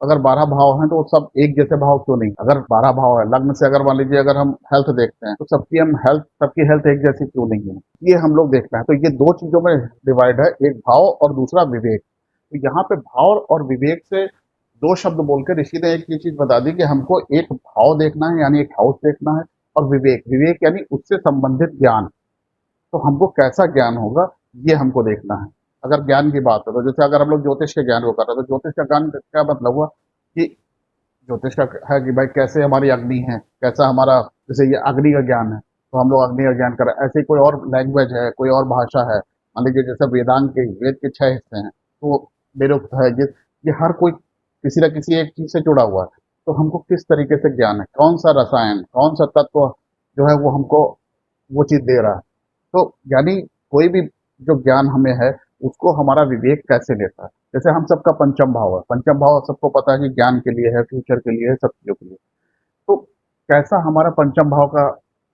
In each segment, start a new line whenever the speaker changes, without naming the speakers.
अगर 12 भाव हैं तो सब एक जैसे भाव क्यों नहीं? अगर 12 भाव है लग्न से, अगर मान लीजिए अगर हम हेल्थ देखते हैं तो सबकी हेल्थ एक जैसी क्यों नहीं है? ये हम लोग देखते हैं। तो ये दो चीजों में डिवाइड है, एक भाव और दूसरा विवेक। तो यहाँ पे भाव और विवेक से दो शब्द बोल के ऋषि ने एक ये चीज बता दी कि हमको एक भाव देखना है यानी एक हाउस देखना है, और विवेक विवेक यानी उससे संबंधित ज्ञान। तो हमको कैसा ज्ञान होगा ये हमको देखना है। अगर ज्ञान की बात है तो जैसे अगर हम लोग ज्योतिष के ज्ञान को कर रहे हैं तो ज्योतिष का ज्ञान क्या मतलब हुआ कि ज्योतिष का है कि भाई कैसे हमारी अग्नि है, कैसा हमारा, जैसे ये अग्नि का ज्ञान है तो हम लोग अग्नि का ज्ञान कर रहे हैं। ऐसे ही कोई और लैंग्वेज है, कोई और भाषा है, मान लीजिए जैसे वेद के 6 हिस्से हैं तो वेदोक्त है ये हर कोई किसी न किसी एक चीज से जुड़ा हुआ है। तो हमको किस तरीके से ज्ञान है, कौन सा रसायन, कौन सा तत्व जो है वो हमको वो चीज दे रहा है। तो यानी कोई भी जो ज्ञान हमें है उसको हमारा विवेक कैसे लेता है। जैसे हम सबका पंचम भाव है, पंचम भाव सबको पता है कि ज्ञान के लिए है, फ्यूचर के लिए है, सब चीजों के लिए। तो कैसा हमारा पंचम भाव का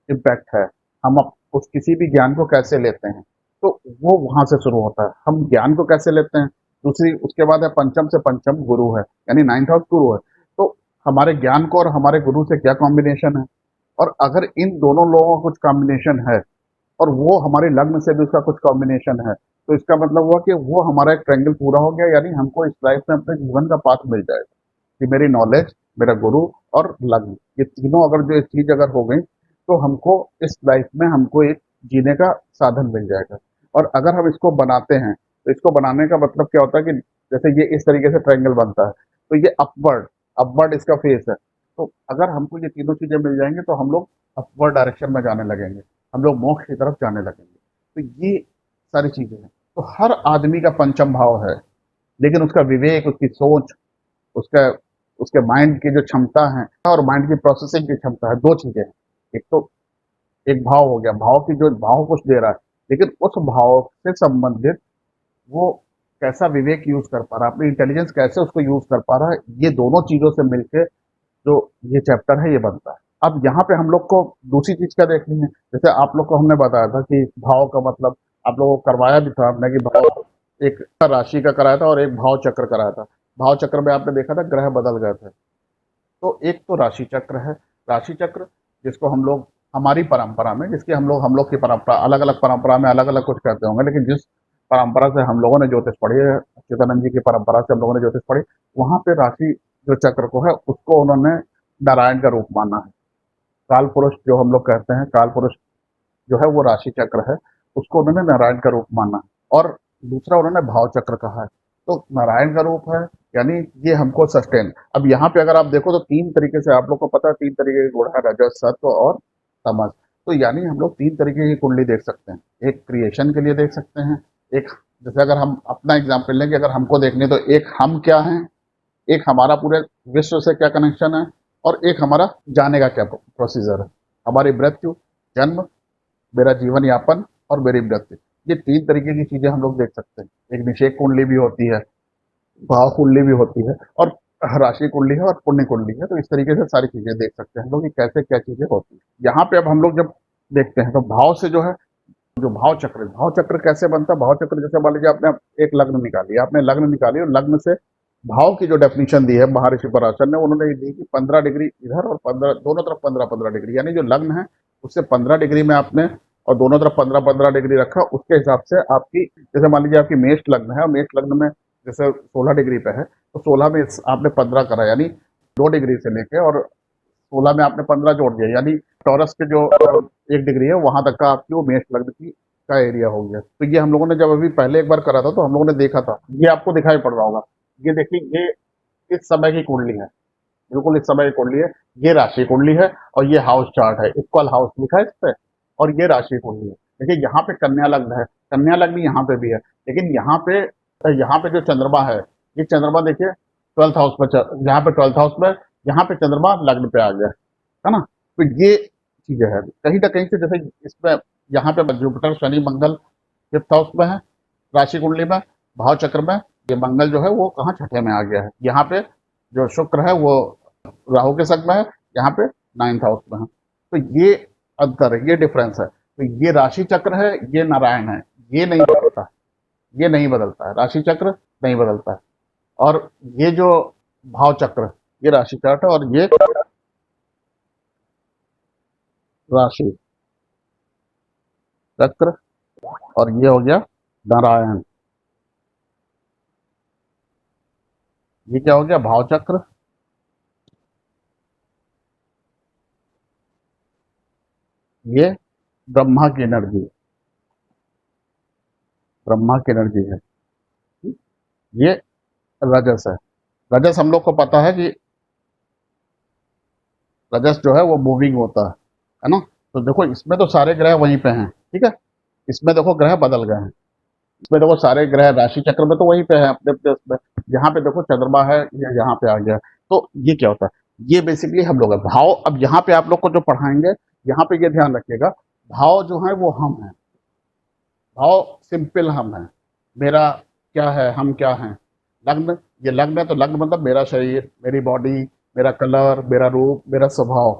इम्पैक्ट है, हम उस किसी भी ज्ञान को कैसे लेते हैं, तो वो वहां से शुरू होता है। हम ज्ञान को कैसे लेते हैं, दूसरी उसके बाद है पंचम से पंचम गुरु है, यानी 9th हाउस गुरु है। तो हमारे ज्ञान को और हमारे गुरु से क्या कॉम्बिनेशन है, और अगर इन दोनों लोगों का कुछ कॉम्बिनेशन है और वो हमारे लग्न से भी उसका कुछ कॉम्बिनेशन है, तो इसका मतलब हुआ कि वो हमारा एक ट्रायंगल पूरा हो गया, यानी हमको इस लाइफ में अपने जीवन का पाथ मिल जाएगा कि मेरी नॉलेज, मेरा गुरु और लग्न, ये तीनों अगर जो चीज अगर हो गई तो हमको इस लाइफ में हमको एक जीने का साधन मिल जाएगा। और अगर हम इसको बनाते हैं तो इसको बनाने का मतलब क्या होता है कि जैसे ये इस तरीके से ट्रायंगल बनता है तो ये अपवर्ड अपवर्ड इसका फेस है। तो अगर हमको ये तीनों चीजें मिल जाएंगे तो हम लोग अपवर्ड डायरेक्शन में जाने लगेंगे, हम लोग मोक्ष की तरफ जाने लगेंगे। तो ये सारी चीजें हैं। तो हर आदमी का पंचम भाव है, लेकिन उसका विवेक, उसकी सोच, उसका उसके माइंड की जो क्षमता है और माइंड की प्रोसेसिंग की क्षमता है, दो चीजें हैं। एक तो एक भाव हो गया, भाव की जो भाव कुछ दे रहा है, लेकिन उस भाव से संबंधित वो कैसा विवेक यूज कर पा रहा है, अपनी इंटेलिजेंस कैसे उसको यूज कर पा रहा है, ये दोनों चीजों से मिलके जो ये चैप्टर है ये बनता है। अब यहाँ पे हम लोग को दूसरी चीज क्या देखनी है, जैसे आप लोग को हमने बताया था कि भाव का मतलब, आप लोगों को करवाया भी था हमने कि भाव एक राशि का कराया था और एक भाव चक्र कराया था। भाव चक्र में आपने देखा था ग्रह बदल गए थे। तो एक तो राशि चक्र है, राशि चक्र जिसको हम लोग हमारी परंपरा में, जिसकी हम लोग की परंपरा अलग अलग परंपरा में अलग अलग कुछ कहते होंगे, लेकिन जिस परंपरा से हम लोगों ने ज्योतिष पढ़ी है, चिदानंद जी की परंपरा से हम लोगों ने ज्योतिष पढ़ी, वहां पे राशि जो चक्र को है उसको उन्होंने नारायण का रूप माना है। काल पुरुष जो हम लोग कहते हैं, काल पुरुष जो है वो राशि चक्र है, उसको उन्होंने नारायण का रूप माना। और दूसरा उन्होंने भाव चक्र कहा है। तो नारायण का रूप है यानी ये हमको सस्टेन। अब यहाँ पे अगर आप देखो तो तीन तरीके से, आप लोग को पता है तीन तरीके के गुण है, रजस, सत्व और तमस। तो यानी हम लोग तीन तरीके की कुंडली देख सकते हैं। एक क्रिएशन के लिए देख सकते हैं, एक जैसे अगर हम अपना एग्जाम्पल लेंगे, अगर हमको देखने तो एक हम क्या है, एक हमारा पूरे विश्व से क्या कनेक्शन है, और एक हमारा जाने का क्या प्रोसीजर है, हमारी मृत्यु, जन्म, मेरा जीवन यापन और मेरी मृत्यु। ये तीन तरीके की चीजें हम लोग देख सकते हैं। एक निषेक कुंडली भी होती है, भाव कुंडली भी होती है, और राशि कुंडली है और पुण्य कुंडली है। तो इस तरीके से सारी चीजें देख सकते हैं हम लोग कि कैसे क्या चीजें होती है। यहाँ पे अब हम लोग जब देखते हैं तो भाव से जो है, जो भाव चक्र कैसे बनता है, भाव चक्र जैसे मान लीजिए आपने एक लग्न निकाली, आपने लग्न निकाली और लग्न से भाव की जो डेफिनेशन दी है महर्षि पराशर ने, उन्होंने ये दी कि 15 डिग्री इधर और 15 दोनों तरफ 15-15 डिग्री, यानी जो लग्न है उससे 15 डिग्री में आपने और दोनों तरफ 15-15 डिग्री रखा। उसके हिसाब से आपकी, जैसे मान लीजिए आपकी मेष लग्न है और मेष लग्न में जैसे 16 डिग्री पे है, तो 16 में आपने 15 करा, यानी 2 डिग्री से लेके और 16 में आपने 15 जोड़ दिया, यानी टॉरस के जो 1 डिग्री है वहां तक का आपकी वो मेष लग्न की का एरिया हो गया। तो ये हम लोगों ने जब अभी पहले एक बार करा था तो हम लोगों ने देखा था, ये आपको दिखाई पड़ रहा होगा। ये देखिए, ये इस समय की कुंडली है, बिल्कुल इस समय की कुंडली है। ये राशि कुंडली है और ये हाउस चार्ट है, इक्वल हाउस लिखा है इस पे, और ये राशि कुंडली है। देखिए यहाँ पे कन्या लग्न है, कन्या लग्न यहाँ पे भी है, लेकिन यहाँ पे जो चंद्रमा है, ये चंद्रमा देखिए 12th हाउस में, यहाँ पे 12th हाउस में, यहाँ पे चंद्रमा लग्न पे आ गया है ना। तो ये चीजें है कहीं ना कहीं से, जैसे इसमें यहाँ पे जुपिटर, शनि, मंगल 5th हाउस में है राशि कुंडली में, भाव चक्र में। ये मंगल जो है वो कहाँ, छठे में आ गया है। यहाँ पे जो शुक्र है वो राहु के संग में है, यहाँ पे 9th हाउस में है। तो ये अंतर है, ये डिफरेंस है। तो ये राशि चक्र है, ये नारायण है, ये नहीं बदलता, ये नहीं बदलता है, राशि चक्र नहीं बदलता है। और ये जो भाव चक्र, ये राशि चार्ट है, और ये राशि चक्र, और ये हो गया नारायण। ये क्या हो गया? भाव चक्र। ये ब्रह्मा की एनर्जी है, ब्रह्मा की एनर्जी है। ये रजस है। रजस हम लोग को पता है कि रजस जो है वो मूविंग होता है ना। तो देखो इसमें तो सारे ग्रह वहीं पे हैं, ठीक है। इसमें देखो ग्रह बदल गए हैं। इसमें देखो सारे ग्रह राशि चक्र में तो वहीं पे है अपने अपने उसमें। यहाँ पे देखो चंद्रमा है, ये यहाँ पे आ गया। तो ये क्या होता है? ये बेसिकली हम लोग है भाव। अब यहाँ पे आप लोग को जो पढ़ाएंगे, यहाँ पे ये ध्यान रखिएगा, भाव जो है वो हम है। भाव सिंपल हम है। मेरा क्या है, हम क्या हैं। लग्न, ये लग्न है तो लग्न मतलब मेरा शरीर, मेरी बॉडी, मेरा कलर, मेरा रूप, मेरा स्वभाव।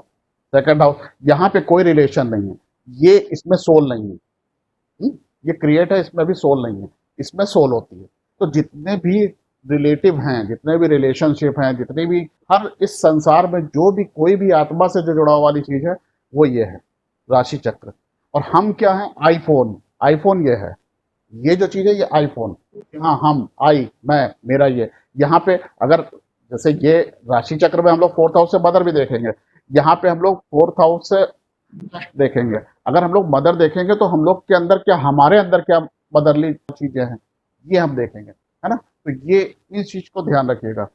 सेकंड हाउस, यहाँ पे कोई रिलेशन नहीं है। ये इसमें सोल नहीं है। ये क्रिएट है, इसमें भी सोल नहीं है। इसमें सोल होती है। तो जितने भी रिलेटिव हैं, जितने भी रिलेशनशिप हैं, जितनी भी हर इस संसार में जो भी कोई भी आत्मा से जो जुड़ा वाली चीज है, वो ये है राशि चक्र। और हम क्या है? आईफोन। आईफोन ये है, ये जो चीज है ये आईफोन। हाँ, हम, आई, मैं, मेरा, ये। यहाँ पे अगर जैसे ये राशि चक्र में हम लोग फोर्थ हाउस से मदर भी देखेंगे, यहाँ पे हम लोग फोर्थ हाउस से देखेंगे। अगर हम लोग मदर देखेंगे तो हम लोग के अंदर क्या, हमारे अंदर क्या मदरली चीजें हैं, ये हम देखेंगे, है ना। तो ये इस चीज को ध्यान रखिएगा।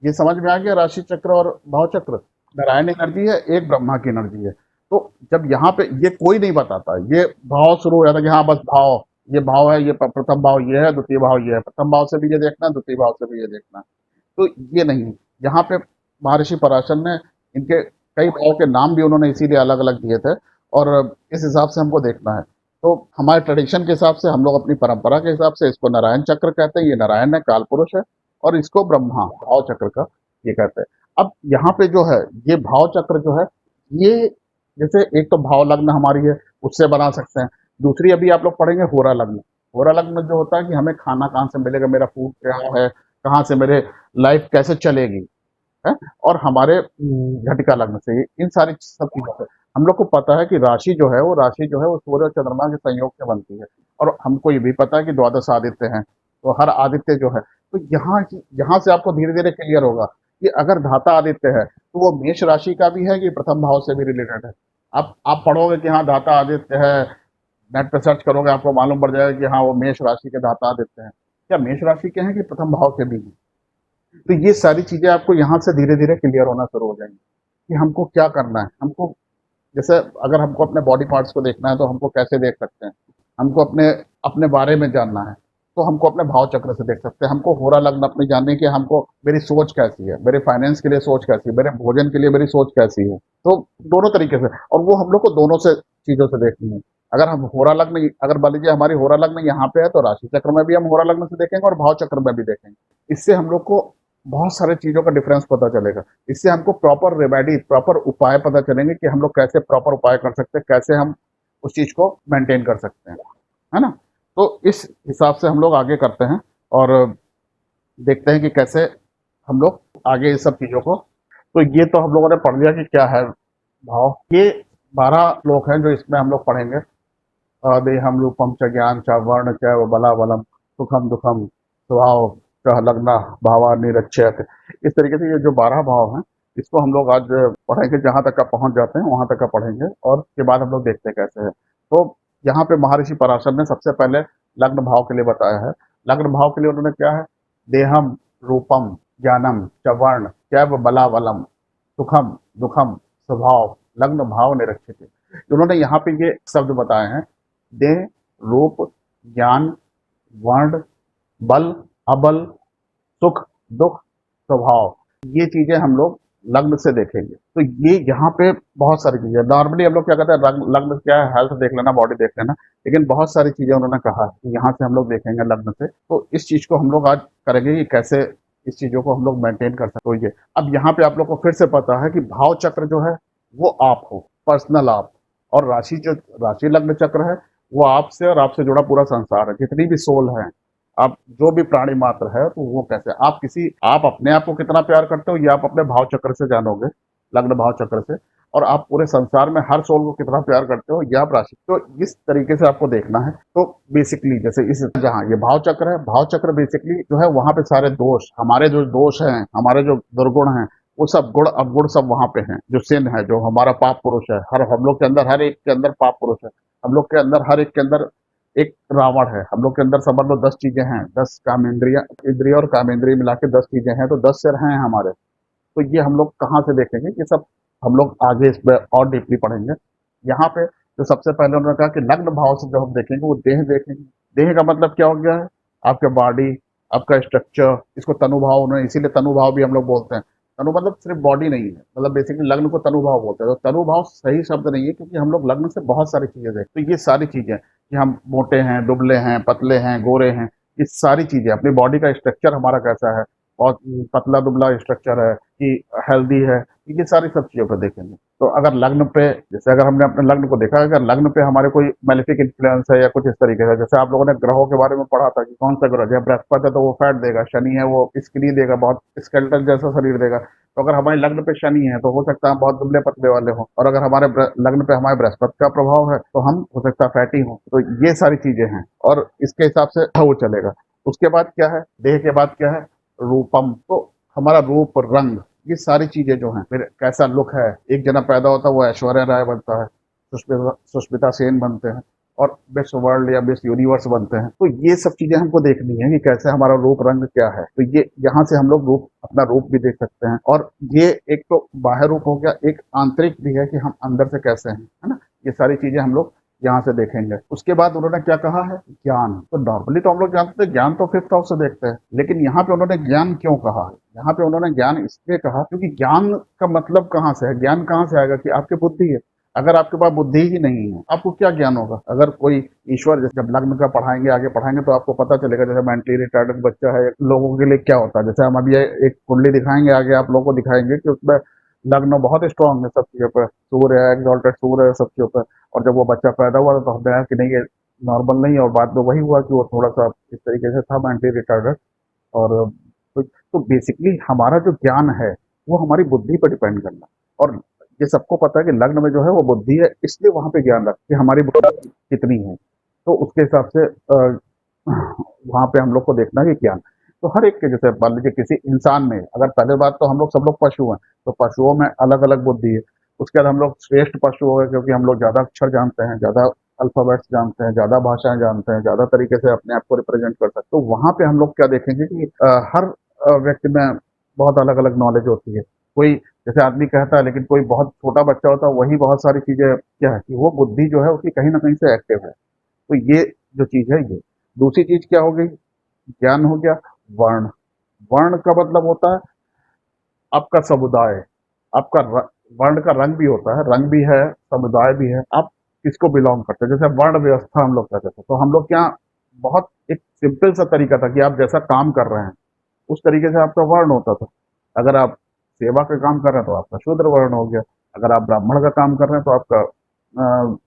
ये समझ में आ गया? राशि चक्र और भाव चक्र। नारायण एनर्जी है, एक ब्रह्मा की एनर्जी है। तो जब यहाँ पे ये कोई नहीं बताता, ये भाव शुरू हो जाता है कि हाँ बस भाव, ये भाव है, ये प्रथम भाव ये है, द्वितीय भाव ये है, प्रथम भाव से भी ये देखना, द्वितीय भाव से भी ये देखना। तो ये नहीं। यहाँ पे महर्षि पराशर ने इनके कई भाव के नाम भी उन्होंने इसीलिए अलग अलग दिए थे, और इस हिसाब से हमको देखना है। तो हमारे ट्रेडिशन के हिसाब से, हम लोग अपनी परंपरा के हिसाब से इसको नारायण चक्र कहते हैं। ये नारायण है, काल पुरुष है, और इसको ब्रह्मा भाव चक्र का ये कहते हैं। अब यहाँ पे जो है ये भाव चक्र जो है, ये जैसे एक तो भाव लग्न हमारी है, उससे बना सकते हैं। दूसरी अभी आप लोग पढ़ेंगे होरा लग्न। होरा लग्न जो होता है कि हमें खाना कहाँ से मिलेगा, मेरा फूड क्या है, कहाँ से मेरे लाइफ कैसे चलेगी, है। और हमारे झटिका लग्न से इन सारी सब चीजों से हम लोग को पता है कि राशि जो है, वो राशि जो है वो सूर्य और चंद्रमा के संयोग से बनती है। और हमको ये भी पता है कि द्वादश आदित्य हैं, तो हर आदित्य जो है, तो यहाँ से आपको धीरे धीरे क्लियर होगा कि अगर धाता आदित्य है तो वो मेष राशि का भी है कि प्रथम भाव से भी रिलेटेड है। आप पढ़ोगे कि हाँ धाता आदित्य है, नेट पे सर्च करोगे आपको मालूम पड़ जाएगा कि हाँ वो मेष राशि के धाता आदित्य हैं। क्या मेष राशि के हैं कि प्रथम भाव के भी हैं? तो ये सारी चीजें आपको यहाँ से धीरे धीरे क्लियर होना शुरू हो जाएंगी कि हमको क्या करना है। हमको जैसे अगर हमको अपने बॉडी पार्ट्स को देखना है तो हमको कैसे देख सकते हैं। हमको अपने अपने बारे में जानना है तो हमको अपने भाव चक्र से देख सकते हैं। हमको होरा लग्न अपनी जानने की, हमको मेरी सोच कैसी है, मेरे फाइनेंस के लिए सोच कैसी है, मेरे भोजन के लिए मेरी सोच कैसी है। तो दोनों तरीके से, और वो हम लोग को दोनों से चीजों से देखनी है। अगर हम होरा लग्न, अगर मान लीजिए हमारी होरा लग्न यहाँ पे है तो राशि चक्र में भी हम होरा लग्न से देखेंगे और भाव चक्र में भी देखेंगे। इससे हम लोग को बहुत सारे चीजों का डिफरेंस पता चलेगा। इससे हमको प्रॉपर रेमेडी, प्रॉपर उपाय पता चलेंगे कि हम लोग कैसे प्रॉपर उपाय कर सकते हैं, कैसे हम उस चीज को मेंटेन कर सकते हैं, है ना। तो इस हिसाब से हम लोग आगे करते हैं और देखते हैं कि कैसे हम लोग आगे इस सब चीजों को। तो ये तो हम लोगों ने पढ़ लिया कि क्या है भाव। ये 12 श्लोक हैं जो इसमें हम लोग पढ़ेंगे। देहम रूपम च ज्ञान च वर्ण च बला बलम सुखम दुखम स्वभाव च लग्ना भावा निरक्षयत। इस तरीके से ये जो 12 भाव हैं, इसको हम लोग आज पढ़ेंगे। जहां तक का पहुंच जाते हैं वहां तक का पढ़ेंगे, और उसके बाद हम लोग देखते हैं कैसे है। तो यहाँ पे महर्षि पराशर ने सबसे पहले लग्न भाव के लिए बताया है। लग्न भाव के लिए उन्होंने क्या है? देहम रूपम ज्ञानम च वर्ण चैव बला बलम सुखम दुखम स्वभाव लग्न भाव निरक्षित। उन्होंने यहाँ पे ये शब्द बताए हैं, देह, रूप, ज्ञान, वर्ण, बल, अबल, सुख, दुख, स्वभाव, ये चीजें हम लोग लग्न से देखेंगे। तो ये यहाँ पे बहुत सारी चीजें, नॉर्मली हम लोग क्या कहते हैं, लग्न क्या है, हेल्थ देख लेना, बॉडी देख लेना। लेकिन बहुत सारी चीजें उन्होंने कहा कि यहाँ से हम लोग देखेंगे लग्न से। तो इस चीज को हम लोग आज करेंगे कि कैसे इस चीजों को हम लोग मेंटेन कर सकते। तो ये अब यहाँ पे आप लोग को फिर से पता है कि भाव चक्र जो है वो आप हो, पर्सनल आप। और राशि जो राशि लग्न चक्र है वो आपसे और आपसे जुड़ा पूरा संसार है, जितनी भी सोल है। आप जो भी प्राणी मात्र है तो वो कैसे, आप अपने आप को कितना प्यार करते हो ये आप अपने भाव चक्र से जानोगे, लग्न भाव चक्र से। और आप पूरे संसार में हर सोल को कितना प्यार करते हो ये आप राशि, तो इस तरीके से आपको देखना है। तो बेसिकली जैसे इस जहाँ ये भाव चक्र है, भाव चक्र बेसिकली जो है वहां पे सारे दोष, हमारे जो दोष हैं, हमारे जो दुर्गुण हैं, वो सब गुण अवगुण सब वहां पे हैं। जो सिन है, जो हमारा पाप पुरुष है, हर हम लोग के अंदर, हर एक के अंदर पाप पुरुष है। हम लोग के अंदर, हर एक के अंदर एक रावण है। हम लोग के अंदर समझ लो 10 चीजें हैं, 10 कामेंद्रिय इंद्रिय और कामेंद्रिय मिला के 10 चीजें हैं, तो 10 सिर हैं हमारे। तो ये हम लोग कहाँ से देखेंगे, ये सब हम लोग आगे इस पर और डीपली पढ़ेंगे। यहाँ पे जो सबसे पहले उन्होंने कहा कि लग्न भाव से जब हम देखेंगे वो देह देखेंगे। देह का मतलब क्या हो गया है, आपके बॉडी, आपका स्ट्रक्चर, इसको तनुभाव, उन्होंने इसीलिए तनुभाव भी हम लोग बोलते हैं। तनु मतलब सिर्फ बॉडी नहीं है, मतलब बेसिकली लग्न को तनुभाव बोलते हैं। तो तनुभाव सही शब्द नहीं है, क्योंकि हम लोग लग्न से बहुत सारी चीजें देखते हैं। तो ये सारी चीजें कि हम मोटे हैं, दुबले हैं, पतले हैं, गोरे हैं, ये सारी चीजें, अपनी बॉडी का स्ट्रक्चर हमारा कैसा है, बहुत पतला दुबला स्ट्रक्चर है कि हेल्दी है, ये सारी सब चीजों पर देखेंगे। तो अगर लग्न पे, जैसे अगर हमने अपने लग्न को देखा, अगर लग्न पे हमारे कोई मैलिफिक इन्फ्लुएंस है या कुछ इस तरीके से, जैसे आप लोगों ने ग्रहों के बारे में पढ़ा था कि कौन सा ग्रह, जब बृहस्पति है तो वो फैट देगा, शनि है वो स्किनी देगा, बहुत स्केलेटल जैसा शरीर देगा। तो अगर हमारे लग्न पे शनि है तो हो सकता है हम बहुत दुबले पतले वाले हों, और अगर हमारे लग्न पे हमारे बृहस्पति का प्रभाव है तो हम हो सकता है फैटी हों। तो ये सारी चीजें हैं, और इसके हिसाब से वो चलेगा। उसके बाद क्या है, देह के बाद क्या है, रूपम। तो हमारा रूप, रंग, ये सारी चीजें जो हैं, फिर कैसा लुक है। एक जना पैदा होता है वो ऐश्वर्या राय बनता है, सुष्मिता सेन बनते हैं, और मिस वर्ल्ड या मिस यूनिवर्स बनते हैं। तो ये सब चीजें हमको देखनी है कि कैसे हमारा रूप रंग क्या है। तो ये यहाँ से हम लोग रूप, अपना रूप भी देख सकते हैं। और ये एक तो बाह्य रूप हो गया, एक आंतरिक भी है कि हम अंदर से कैसे हैं, है ना। ये सारी चीजें हम लोग यहाँ से देखेंगे। उसके बाद उन्होंने क्या कहा है, ज्ञान। तो नॉर्मली तो हम लोग जानते हैं ज्ञान तो 5th हाउस से देखते हैं, लेकिन यहाँ पे उन्होंने ज्ञान क्यों कहा है, यहाँ पे उन्होंने ज्ञान इसलिए कहा क्योंकि ज्ञान का मतलब कहाँ से है, ज्ञान कहाँ से आएगा कि आपकी बुद्धि है। अगर आपके पास बुद्धि ही नहीं है, आपको क्या ज्ञान होगा। अगर कोई ईश्वर, जैसे जब लग्न का पढ़ाएंगे, आगे पढ़ाएंगे तो आपको पता चलेगा, जैसे मेंटली रिटार्डेड बच्चा है, लोगों के लिए क्या होता है। जैसे हम अभी एक कुंडली दिखाएंगे, आगे आप लोगों को दिखाएंगे कि उसमें लग्न बहुत स्ट्रांग है सब चीजों पर, सूर्य है, एक्सॉल्टेड सूर्य है सब चीजों पर। और जब वो बच्चा पैदा हुआ तो हमने कहा कि नहीं, ये नॉर्मल नहीं है, और बाद में वही हुआ कि वो थोड़ा सा इस तरीके से था, मेंटली रिटार्डेड। और तो बेसिकली हमारा जो ज्ञान है वो हमारी बुद्धि पर डिपेंड करना। और ये सबको पता है कि लग्न में जो है वो बुद्धि है, इसलिए वहां पे ज्ञान रखते हैं हमारी बुद्धि कितनी है। तो उसके हिसाब से वहां पे हम लोग को देखना है कि ज्ञान। तो हर एक के, जैसे मान लीजिए किसी इंसान में, अगर पहले बात तो हम लोग सब लोग पशु हैं, तो पशुओं में अलग अलग बुद्धि है। उसके बाद हम लोग श्रेष्ठ पशु हो गए, क्योंकि हम लोग ज्यादा अक्षर जानते हैं, ज्यादा अल्फाबेट्स जानते हैं, ज्यादा भाषाएं जानते हैं, ज्यादा तरीके से अपने आप को रिप्रेजेंट कर सकते हैं। तो वहां पे हम लोग क्या देखेंगे कि हर व्यक्ति में बहुत अलग अलग नॉलेज होती है। कोई, जैसे आदमी कहता है, लेकिन कोई बहुत छोटा बच्चा होता है, वही बहुत सारी चीजें क्या है कि वो बुद्धि जो है उसकी कहीं ना कहीं से एक्टिव है। तो ये जो चीज है ये। दूसरी चीज क्या हो गई, ज्ञान हो गया। वर्ण, वर्ण का मतलब होता है आपका समुदाय, आपका वर्ण का रंग भी होता है, रंग भी है, समुदाय भी है, आप किसको बिलोंग करते हैं। जैसे वर्ण व्यवस्था हम लोग कहते थे, तो हम लोग क्या, बहुत एक सिंपल सा तरीका था कि आप जैसा काम कर रहे हैं उस तरीके से आपका वर्ण होता था। अगर आप सेवा का काम कर रहे हैं तो आपका शूद्र वर्ण हो गया। अगर आप ब्राह्मण का काम कर रहे हैं तो आपका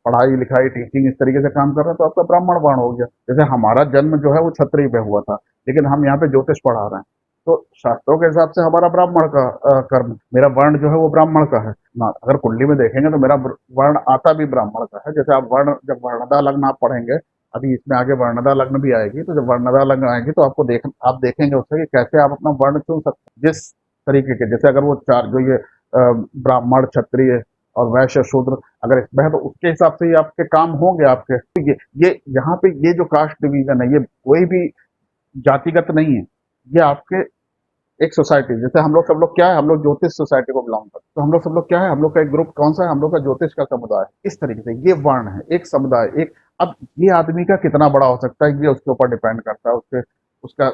पढ़ाई लिखाई टीचिंग इस तरीके से काम कर रहे हैं तो आपका ब्राह्मण वर्ण हो गया। जैसे हमारा जन्म जो है वो क्षत्रिय पे हुआ था, लेकिन हम यहाँ पे ज्योतिष पढ़ा रहे हैं, तो शास्त्रों के हिसाब से हमारा ब्राह्मण का कर्म, मेरा वर्ण जो है वो ब्राह्मण का है ना। अगर कुंडली में देखेंगे तो मेरा वर्ण आता भी ब्राह्मण का है। जैसे आप वर्ण, जब वर्णदा लग्न आप पढ़ेंगे, अभी इसमें आगे वर्णदा लग्न भी आएगी, तो जब वर्णदा लग्न आएगी तो आपको आप देखेंगे उससे कि कैसे आप अपना वर्ण चुन सकते हैं जिस तरीके के। जैसे अगर वो चार जो ये ब्राह्मण, क्षत्रिय और वैश्य, शूद्र अगर इसमें है तो उसके हिसाब से ही आपके काम होंगे आपके। तो ये यहाँ पे ये जो कास्ट डिवीजन है, ये कोई भी जातिगत नहीं है, ये आपके एक सोसाइटी। जैसे हम लोग सब लोग क्या है, हम लोग ज्योतिष सोसाइटी को बिलोंग करते हैं, तो हम लोग सब लोग क्या है, हम लोग का एक ग्रुप कौन सा है, हम लोग का ज्योतिष का समुदाय है। इस तरीके से ये वर्ण है, एक समुदाय, एक। अब ये आदमी का कितना बड़ा हो सकता है ये उसके ऊपर डिपेंड करता है, उसके उसका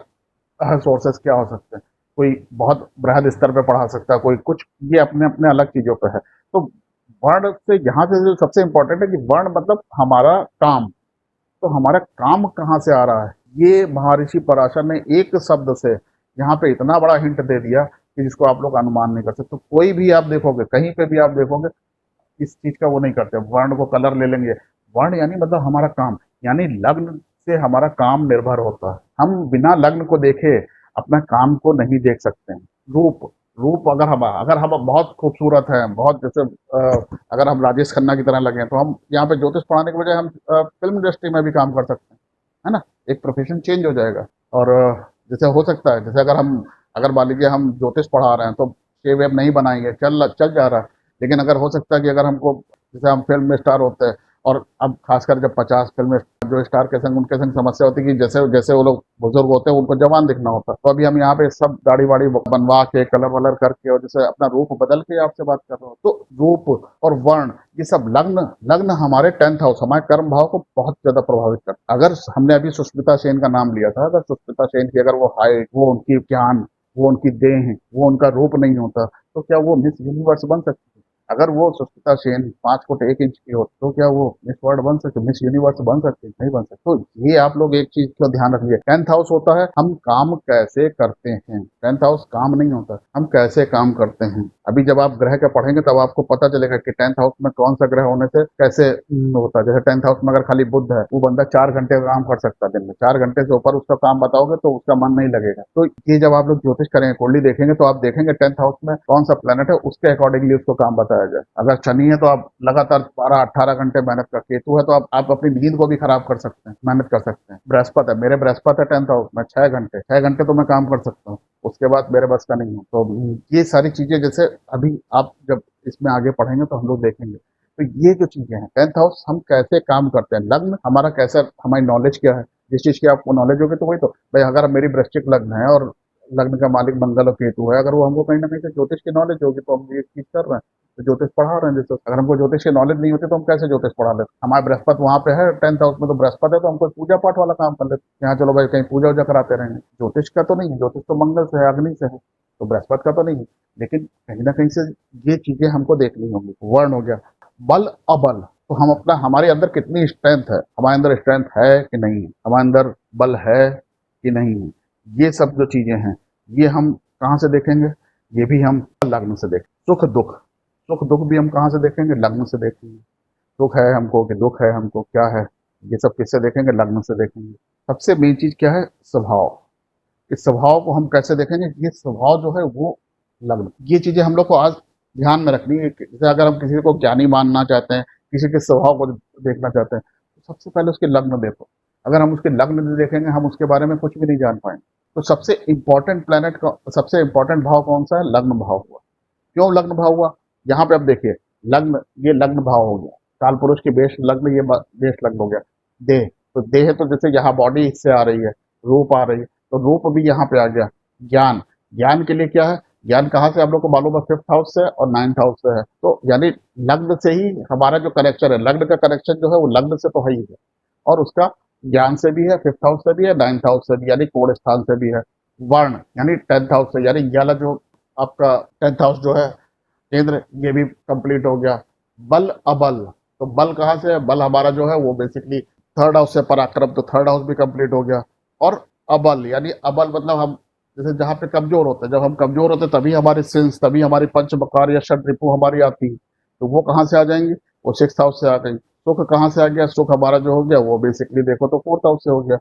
सोर्सेस क्या हो सकते हैं। कोई बहुत बृहद स्तर पे पढ़ा सकता है, कोई कुछ, ये अपने अपने अलग चीजों पे है। तो वर्ण से यहाँ से जो सबसे इंपॉर्टेंट है कि वर्ण मतलब हमारा काम। तो हमारा काम कहाँ से आ रहा है, ये महर्षि पराशर ने एक शब्द से यहाँ पे इतना बड़ा हिंट दे दिया कि जिसको आप लोग अनुमान नहीं कर सकते। तो कोई भी आप देखोगे, कहीं पे भी आप देखोगे, इस चीज का वो नहीं करते, वर्ण को कलर ले लेंगे। वर्ण यानी मतलब हमारा काम, यानी लग्न से हमारा काम निर्भर होता है। हम बिना लग्न को देखे अपना काम को नहीं देख सकते हैं। रूप रूप अगर हम बहुत खूबसूरत हैं, बहुत जैसे अगर हम राजेश खन्ना की तरह लगे तो हम यहाँ पे ज्योतिष पढ़ाने के बजाय हम फिल्म इंडस्ट्री में भी काम कर सकते हैं, है ना। एक प्रोफेशन चेंज हो जाएगा। और जैसे हो सकता है, जैसे अगर मान लीजिए हम ज्योतिष पढ़ा रहे हैं तो शेव वेब नहीं बनाएंगे, चल जा रहा है। लेकिन अगर हो सकता है कि अगर हमको, जैसे हम फिल्म में स्टार होते हैं, और अब खासकर जब 50 फिल्म जो स्टार के संग उनके संग समस्या होती है कि जैसे जैसे वो लोग बुजुर्ग होते हैं उनको जवान दिखना होता है, तो अभी हम यहाँ पे सब दाढ़ी वाड़ी बनवा के कलर वलर करके और जैसे अपना रूप बदल के आपसे बात कर रहे हो, तो रूप और वर्ण ये सब लग्न लग्न हमारे 10th हाउस, हमारे कर्म भाव को बहुत ज्यादा प्रभावित करता है। अगर हमने अभी सुष्मिता सेन का नाम लिया था, अगर सुष्मिता सेन की अगर वो हाइट, वो उनकी ज्ञान, वो उनकी देह, वो उनका रूप नहीं होता तो क्या वो मिस यूनिवर्स बन सकती है? अगर वो सुष्मिता सेन 5 फुट 1 इंच की हो तो क्या वो मिस वर्ल्ड बन सकते, मिस यूनिवर्स बन सकते? नहीं बन सकते। तो ये आप लोग एक चीज का ध्यान रखिए, 10th हाउस होता है हम काम कैसे करते हैं। 10th हाउस काम नहीं होता, हम कैसे काम करते हैं। अभी जब आप ग्रह के पढ़ेंगे तब आपको पता चलेगा कि 10th हाउस में कौन सा ग्रह होने से कैसे होता है। जैसे 10th हाउस में अगर खाली बुध है, वो बंदा 4 घंटे का काम कर सकता है दिन में, 4 घंटे से ऊपर उसका काम बताओगे तो उसका मन नहीं लगेगा। तो ये जब आप लोग ज्योतिष करेंगे, कुंडली देखेंगे, तो आप देखेंगे 10th हाउस में कौन सा प्लेनेट है, उसके अकॉर्डिंगली उसको काम बताया जाए। अगर शनि है तो आप लगातार 12-18 घंटे मेहनत कर, केतु है तो आप अपनी नींद को भी खराब कर सकते हैं, मेहनत कर सकते हैं। बृहस्पति है, मेरे बृहस्पति है 10th हाउस में, 6 घंटे तो मैं काम कर सकता हूँ, उसके बाद मेरे बस का नहीं है। तो ये सारी चीजें जैसे अभी आप जब इसमें आगे पढ़ेंगे तो हम लोग देखेंगे। तो ये जो चीजें हैं 10th हाउस, हम कैसे काम करते हैं, लग्न हमारा कैसा, हमारी नॉलेज क्या है, जिस चीज की आपको नॉलेज होगी तो वही तो भाई। अगर मेरी वृश्चिक लग्न है और लग्न का मालिक मंगल और केतु है, अगर वो हमको कहीं ना कहीं से ज्योतिष की नॉलेज होगी तो हम ये चीज कर रहे हैं, तो ज्योतिष पढ़ा रहे हैं। जैसे अगर हमको ज्योतिष की नॉलेज नहीं होती तो हम कैसे ज्योतिष पढ़ा लेते? हमारा बृहस्पति वहां पे है 10th हाउस में, तो बृहस्पति है तो हमको पूजा पाठ वाला काम कर लेते, यहाँ चलो भाई कहीं पूजा वूजा कराते रहेंगे। ज्योतिष का तो नहीं है, ज्योतिष तो मंगल से है, अग्नि से है, तो बृहस्पति का तो नहीं है। लेकिन कहीं ना कहीं से ये चीजें हमको देखनी होंगी। वर्ण हो गया, बल अबल, तो हम अपना, हमारे अंदर कितनी स्ट्रेंथ है, हमारे अंदर स्ट्रेंथ है कि नहीं है, हमारे अंदर बल है कि नहीं है, ये सब जो चीजें हैं ये हम कहाँ से देखेंगे? ये भी हम लग्न से देखेंगे। सुख दुख भी हम कहाँ से देखेंगे? लग्न से देखेंगे। सुख है हमको कि दुख है हमको, क्या है, ये सब किससे देखेंगे? लग्न से देखेंगे। सबसे मेन चीज क्या है? स्वभाव। इस स्वभाव को हम कैसे देखेंगे? ये स्वभाव जो है वो लग्न, ये चीजें हम लोग को आज ध्यान में रखनी है। जैसे अगर हम किसी को ज्ञानी मानना चाहते हैं, किसी के स्वभाव को देखना चाहते हैं, तो सबसे पहले उसके लग्न देखो। अगर हम उसके लग्न नहीं देखेंगे हम उसके बारे में कुछ भी नहीं जान पाएंगे। तो सबसे इंपॉर्टेंट प्लेनेट का, सबसे इंपॉर्टेंट भाव कौन सा है? लग्न भाव हुआ। क्यों लग्न भाव हुआ? यहाँ पे अब देखिए, लग्न, ये लग्न भाव हो गया, काल पुरुष की बेश लग्न, ये बेश लग्न हो गया। देह, तो देह तो जैसे यहाँ बॉडी इससे आ रही है, रूप आ रही है, तो रूप भी यहाँ पे आ गया। ज्ञान, ज्ञान के लिए क्या है? ज्ञान कहाँ से आप लोग को मालूम है? 5th हाउस से और 9th हाउस से है। तो यानी लग्न से ही हमारा जो कनेक्शन है, लग्न का कनेक्शन जो है वो लग्न से तो है ही है, और उसका ज्ञान से भी है, 5th हाउस से भी है, 9th हाउस से भी, यानी कोण स्थान से भी है। वर्ण यानी 10th हाउस से, यानी ये वाला जो आपका 10th हाउस जो है केंद्र, ये भी कंप्लीट हो गया। बल अबल, तो बल कहाँ से है? बल हमारा जो है वो बेसिकली 3rd हाउस से पराक्रम, तो 3rd हाउस भी कंप्लीट हो गया। और अबल, यानी अबल मतलब हम जैसे जहाँ पे कमजोर होते हैं, जब हम कमजोर होते हैं तभी हमारी सेंस, तभी हमारी पंच बकार या षड रिपु हमारी आती है, तो वो कहाँ से आ जाएंगी? वो 6th हाउस से आ गई। सुख कहाँ से आ गया? सुख हमारा जो हो गया वो बेसिकली देखो तो 4th हाउस से हो गया।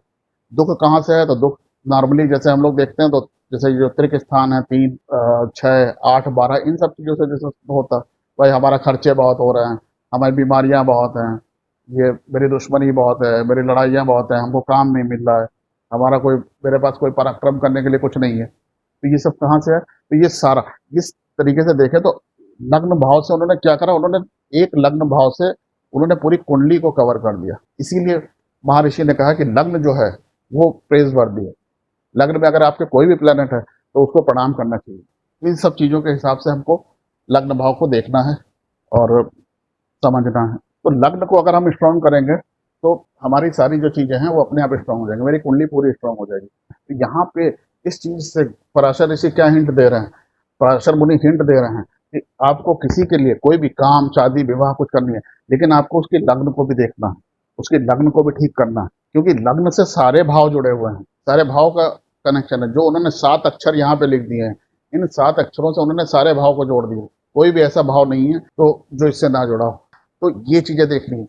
दुख कहाँ से है? तो दुख नॉर्मली जैसे हम लोग देखते हैं तो जैसे जो त्रिक स्थान है, 3, 6, 8, 12, इन सब चीजों से जैसे होता है, भाई हमारा खर्चे बहुत हो रहे हैं, हमारी बीमारियां बहुत हैं, ये मेरी दुश्मनी बहुत है, मेरी लड़ाइयाँ बहुत हैं, हमको काम नहीं मिल रहा है, हमारा कोई, मेरे पास कोई पराक्रम करने के लिए कुछ नहीं है, तो ये सब कहाँ से है? तो ये सारा, इस तरीके से देखें तो लग्न भाव से उन्होंने क्या करा, उन्होंने एक लग्न भाव से उन्होंने पूरी कुंडली को कवर कर दिया। इसीलिए महर्षि ने कहा कि लग्न जो है वो प्रेज वर्दी है। लग्न में अगर आपके कोई भी प्लेनेट है तो उसको प्रणाम करना चाहिए। इन सब चीजों के हिसाब से हमको लग्न भाव को देखना है और समझना है। तो लग्न को अगर हम स्ट्रांग करेंगे तो हमारी सारी जो चीजें हैं वो अपने आप स्ट्रांग हो जाएंगी, मेरी कुंडली पूरी स्ट्रांग हो जाएगी। तो यहाँ पे इस चीज से पराशर ऋषि क्या हिंट दे रहे हैं? पराशर मुनि हिंट दे रहे हैं कि आपको किसी के लिए कोई भी काम, शादी, विवाह कुछ करनी है, लेकिन आपको उसके लग्न को भी देखना है, उसके लग्न को भी ठीक करना है, क्योंकि लग्न से सारे भाव जुड़े हुए हैं, सारे भाव का कनेक्शन है। जो उन्होंने 7 अक्षर यहाँ पे लिख दिए हैं, इन 7 अक्षरों से उन्होंने सारे भाव को जोड़ दिए, कोई भी ऐसा भाव नहीं है तो जो इससे ना जुड़ा हो। तो ये चीजें देखनी है।